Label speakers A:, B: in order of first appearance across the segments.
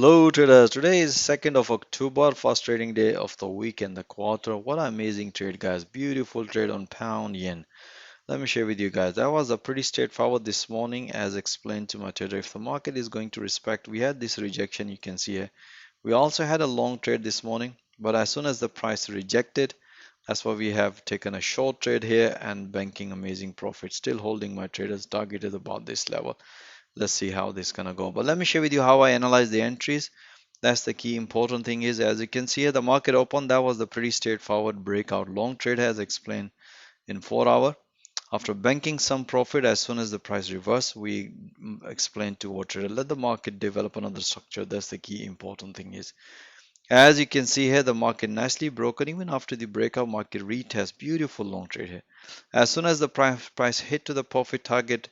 A: Hello traders. Today is 2nd of October, first trading day of the week and the quarter. What an amazing trade, guys. Beautiful trade on pound yen. Let me share with you guys. That was a pretty straightforward this morning as explained to my trader. If the market is going to respect, we had this rejection you can see here. We also had a long trade this morning, but as soon as the price rejected, that's why we have taken a short trade here and banking amazing profit. Still holding my traders targeted about this level. Let's see how this is gonna go. But let me share with you how I analyze the entries. That's the key important thing is, as you can see here, the market open. That was the pretty straightforward breakout long trade as explained in 4 hour. After banking some profit, as soon as the price reverse, we explained to our trader, let the market develop another structure. That's the key important thing is. As you can see here, the market nicely broken even after the breakout market retest. Beautiful long trade here. As soon as the price hit to the profit target,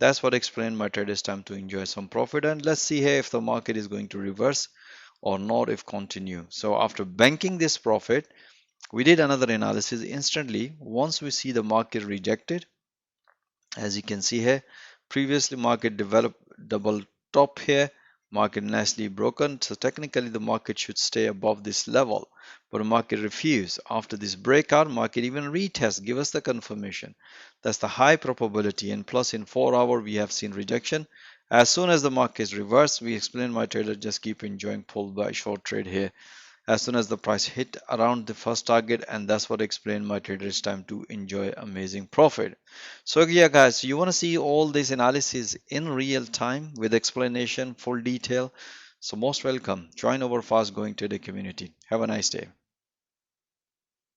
A: that's what explained my traders time to enjoy some profit. And let's see here if the market is going to reverse or not, if continue. So after banking this profit, we did another analysis instantly. Once we see the market rejected, as you can see here, previously market developed double top here, market nicely broken. So technically the market should stay above this level, but the market refused. After this breakout, market even retest, give us the confirmation. That's the high probability. And plus in 4 hour, we have seen rejection. As soon as the market is reversed, we explain my trader just keep enjoying pull by short trade here as soon as the price hit around the first target, and that's what explained my traders time to enjoy amazing profit. So yeah guys, you want to see all this analysis in real time with explanation, full detail, so most welcome, join our fast growing trader community. Have a nice day.